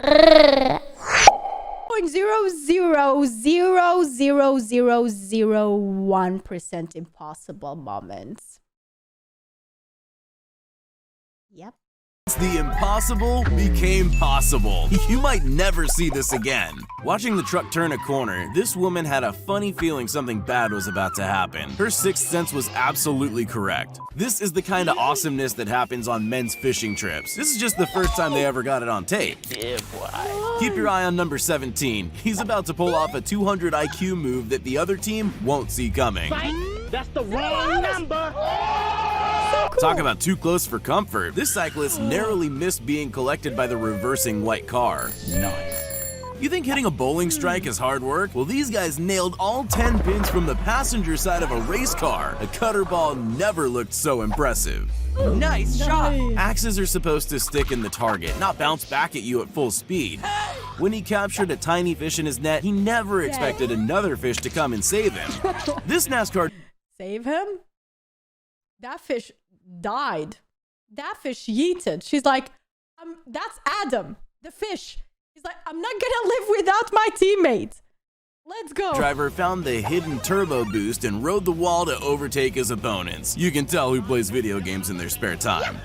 .0000001% impossible moments. Yep. The impossible became possible. You might never see this again. Watching the truck turn a corner, this woman had a funny feeling something bad was about to happen. Her sixth sense was absolutely correct. This is the kind of awesomeness that happens on men's fishing trips. This is just the first time they ever got it on tape. Yeah, boy. Keep your eye on number 17. He's about to pull off a 200 IQ move that the other team won't see coming. That's the wrong number. Cool. Talk about too close for comfort. This cyclist narrowly missed being collected by the reversing white car. Nice. You think hitting a bowling strike is hard work? Well, these guys nailed all 10 pins from the passenger side of a race car. A cutter ball never looked so impressive. Nice shot. Axes are supposed to stick in the target, not bounce back at you at full speed. When he captured a tiny fish in his net, he never expected another fish to come and save him. This NASCAR... Save him? That fish died. That fish yeeted. She's like, that's Adam, the fish. He's like, I'm not gonna live without my teammate. Let's go. Driver found the hidden turbo boost and rode the wall to overtake his opponents. You can tell who plays video games in their spare time.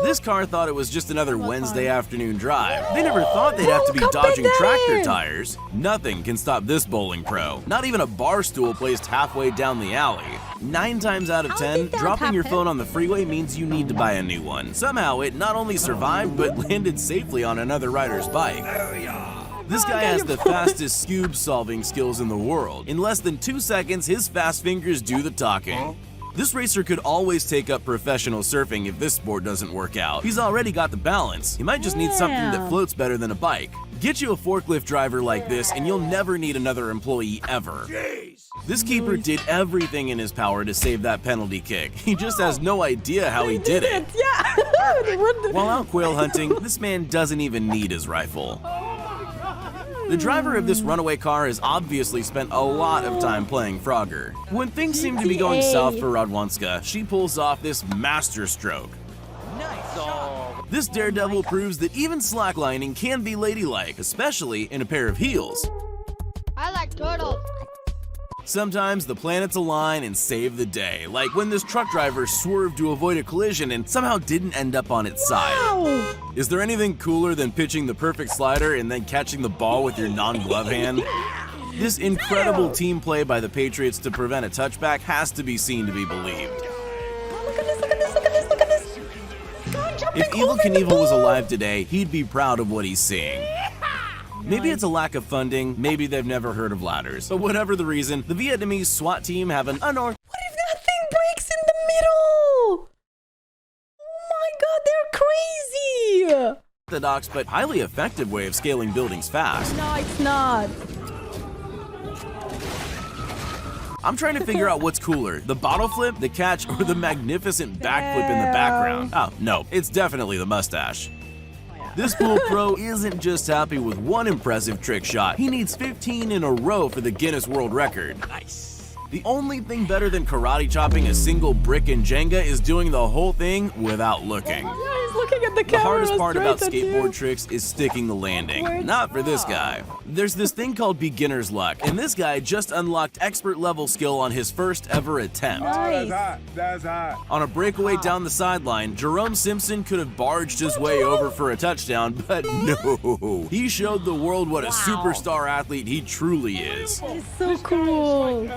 This car thought it was just another Wednesday afternoon drive. They never thought they'd have to be dodging tractor tires. Nothing can stop this bowling pro. Not even a bar stool placed halfway down the alley. 9 times out of 10, dropping your phone on the freeway means you need to buy a new one. Somehow it not only survived, but landed safely on another rider's bike. This guy has the fastest cube solving skills in the world. In less than 2 seconds, his fast fingers do the talking. This racer could always take up professional surfing if this sport doesn't work out. He's already got the balance. He might just need something that floats better than a bike. Get you a forklift driver like this and you'll never need another employee ever. Jeez. This keeper did everything in his power to save that penalty kick. He just has no idea how he did it. Yeah. While out quail hunting, this man doesn't even need his rifle. The driver of this runaway car has obviously spent a lot of time playing Frogger. When things seem to be going south for Radwanska, she pulls off this master stroke. Nice. This daredevil proves that even slacklining can be ladylike, especially in a pair of heels. I like turtles. Sometimes the planets align and save the day, like when this truck driver swerved to avoid a collision and somehow didn't end up on its side. Is there anything cooler than pitching the perfect slider and then catching the ball with your non-glove hand? This incredible team play by the Patriots to prevent a touchback has to be seen to be believed. Look at this. If Evel Knievel was alive today, he'd be proud of what he's seeing. Maybe it's a lack of funding, maybe they've never heard of ladders. But whatever the reason, the Vietnamese SWAT team have an What if that thing breaks in the middle? Oh my god, they're crazy! unorthodox but highly effective way of scaling buildings fast. No, it's not. I'm trying to figure out what's cooler, the bottle flip, the catch, or the magnificent backflip in the background. Oh, no, it's definitely the mustache. This pool pro isn't just happy with one impressive trick shot, he needs 15 in a row for the Guinness World Record. Nice. The only thing better than karate chopping a single brick in Jenga is doing the whole thing without looking. Yeah, he's looking at the camera. The hardest part about skateboard tricks is sticking the landing. Not for this guy. There's this thing called beginner's luck, and this guy just unlocked expert level skill on his first ever attempt. Nice. That's hot. On a breakaway down the sideline, Jerome Simpson could have barged his way over for a touchdown, but no. He showed the world what a superstar athlete he truly is. It's so cool.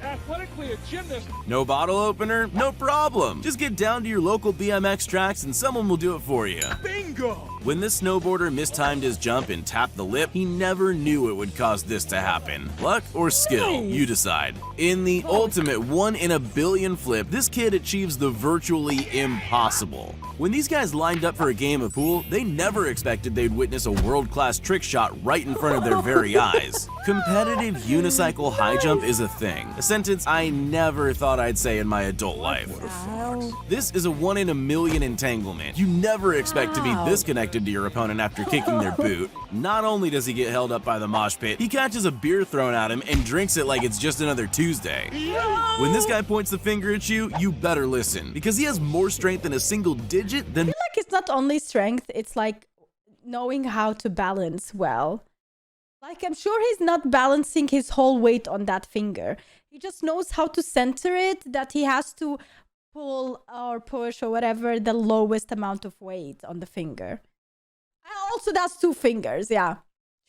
Athletically a gymnast. No bottle opener? No problem. Just get down to your local BMX tracks and someone will do it for you. Bingo! When this snowboarder mistimed his jump and tapped the lip, he never knew it would cause this to happen. Luck or skill, you decide. In the ultimate 1 in a billion flip, this kid achieves the virtually impossible. When these guys lined up for a game of pool, they never expected they'd witness a world-class trick shot right in front of their very eyes. Competitive unicycle high jump is a thing, a sentence I never thought I'd say in my adult life. This is a 1 in a million entanglement. You never expect to be this connected to your opponent after kicking their boot. Not only does he get held up by the mosh pit, he catches a beer thrown at him and drinks it like it's just another Tuesday. When this guy points the finger at you, you better listen, because he has more strength in a single digit than— I feel like it's not only strength, it's like knowing how to balance well. Like, I'm sure he's not balancing his whole weight on that finger. He just knows how to center it, that he has to pull or push or whatever the lowest amount of weight on the finger. Also, that's 2 fingers. Yeah,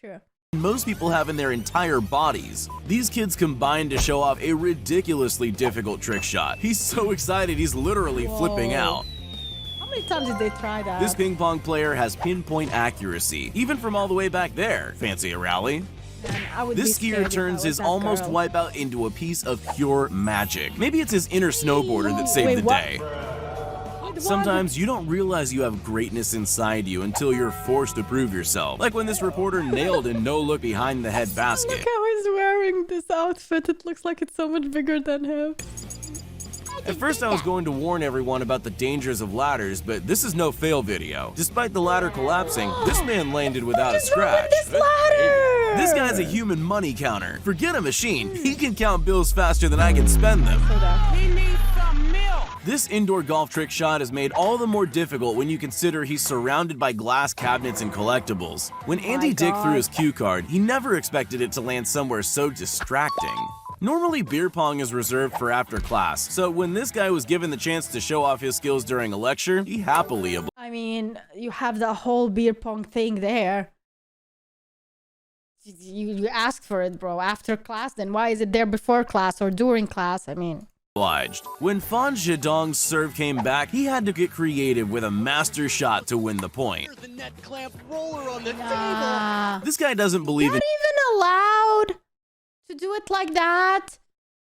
sure. Most people have in their entire bodies. These kids combined to show off a ridiculously difficult trick shot. He's so excited he's literally flipping out. How many times did they try that? This ping pong player has pinpoint accuracy, even from all the way back there. Fancy a rally? Man, I would This be skier scared if I turns was his that almost girl. wipeout into a piece of pure magic. Maybe it's his inner snowboarder that saved Wait, the what? day. Wait, Sometimes you don't realize you have greatness inside you until you're forced to prove yourself. Like when this reporter nailed a no-look behind the head Look basket. how he's wearing this outfit. It looks like it's so much bigger than him. At first I was going to warn everyone about the dangers of ladders, but this is no fail video. Despite the ladder collapsing, this man landed without a scratch. This ladder! This guy's a human money counter. Forget a machine, he can count bills faster than I can spend them. He needs some milk. This indoor golf trick shot is made all the more difficult when you consider he's surrounded by glass cabinets and collectibles. When Andy Dick threw his cue card, he never expected it to land somewhere so distracting. Normally, beer pong is reserved for after class, so when this guy was given the chance to show off his skills during a lecture, he happily obliged. I mean, you have the whole beer pong thing there. You asked for it, bro. After class, then why is it there before class or during class? I mean... When Fan Zhedong's serve came back, he had to get creative with a master shot to win the point. The net clamp roller on the Nah. This guy doesn't believe in Not even allowed to do it like that.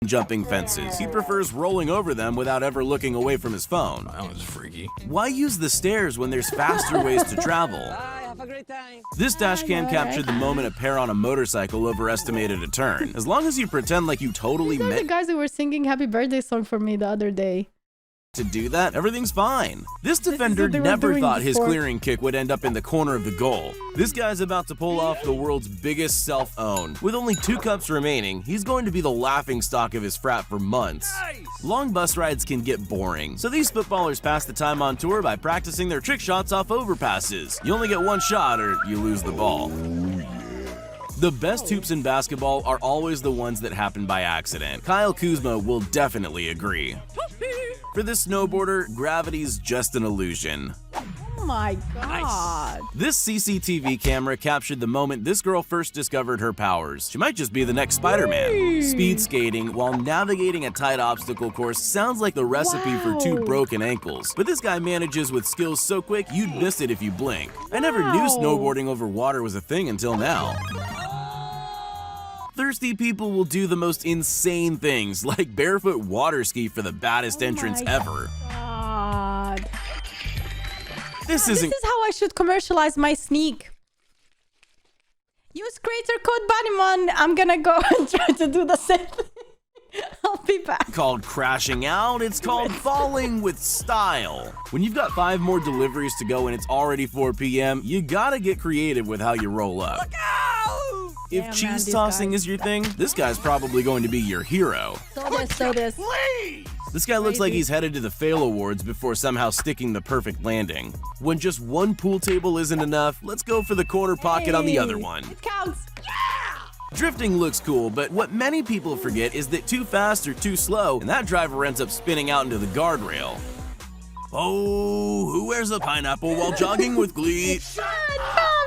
jumping fences. He prefers rolling over them without ever looking away from his phone. That was freaky. Why use the stairs when there's faster ways to travel? Bye, have a great time. This dash cam captured the moment a pair on a motorcycle overestimated a turn. As long as you pretend like you totally These are the meant guys who were singing Happy Birthday song for me the other day. to do that, everything's fine. This defender what they were never doing thought his before. clearing kick would end up in the corner of the goal. This guy's about to pull off the world's biggest self-own. With only 2 cups remaining, he's going to be the laughingstock of his frat for months. Long bus rides can get boring, so these footballers pass the time on tour by practicing their trick shots off overpasses. You only get 1 shot or you lose the ball. The best hoops in basketball are always the ones that happen by accident. Kyle Kuzma will definitely agree. For this snowboarder, gravity's just an illusion. Oh my god. This CCTV camera captured the moment this girl first discovered her powers. She might just be the next Spider-Man. Speed skating while navigating a tight obstacle course sounds like the recipe for 2 Wow. broken ankles. But this guy manages with skills so quick you'd miss it if you blink. I never knew Wow. snowboarding over water was a thing until now. Thirsty people will do the most insane things, like barefoot water ski for the baddest entrance my ever. God. This This isn't is how I should commercialize my sneak. Use creator code Bunnymon. I'm gonna go and try to do the same thing. I'll be back. called crashing out, it's called falling with style. When you've got 5 more deliveries to go and it's already 4 p.m., you gotta get creative with how you roll up. If Damn, man, cheese these tossing guys. is your thing, this guy's probably going to be your hero. So this. This guy looks like Crazy. he's headed to the fail awards before somehow sticking the perfect landing. When just 1 pool table isn't enough, let's go for the corner pocket on the other Hey, one. It counts. Drifting looks cool, but what many people forget is that too fast or too slow, and that driver ends up spinning out into the guardrail. Oh, who wears a pineapple while jogging with glee?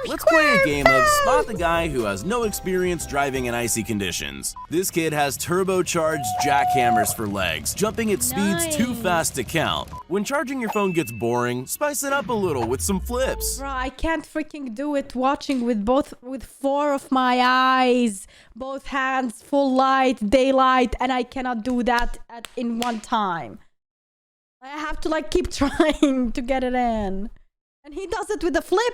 Let's play a game of spot the guy who has no experience driving in icy conditions. This kid has turbocharged jackhammers for legs, jumping at speeds too Nice. fast to count. When charging your phone gets boring, spice it up a little with some flips. Bro, I can't freaking do it watching with 4 of my eyes, both hands, full light, daylight, and I cannot do that in one time. I have to like keep trying to get it in. And he does it with a flip.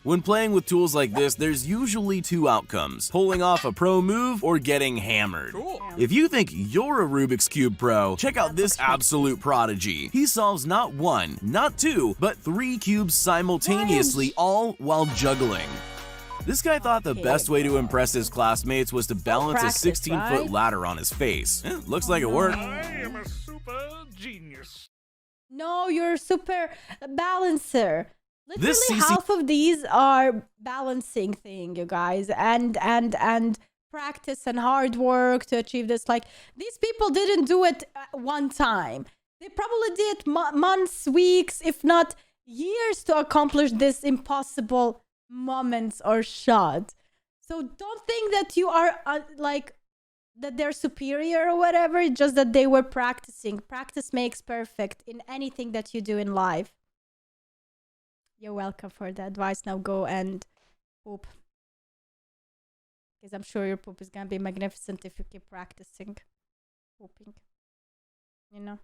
When playing with tools like this, there's usually 2 outcomes: pulling off a pro move or getting hammered. If you think you're a Rubik's Cube pro, check out this absolute prodigy. He solves not 1, not 2, but 3 cubes simultaneously, all while juggling. This guy thought the best way to impress his classmates was to balance practice, a 16-foot right? ladder on his face. Looks like it worked. I am a super genius. No, you're a super balancer. Literally This CC half of these are balancing thing, you guys, and practice and hard work to achieve this. Like, these people didn't do it one time. They probably did months, weeks, if not years to accomplish this impossible moments or shot. So don't think that you are like that they're superior or whatever. It's just that they were practicing. Practice makes perfect in anything that you do in life. You're welcome for the advice. Now go and poop. Because I'm sure your poop is gonna be magnificent if you keep practicing pooping. You know?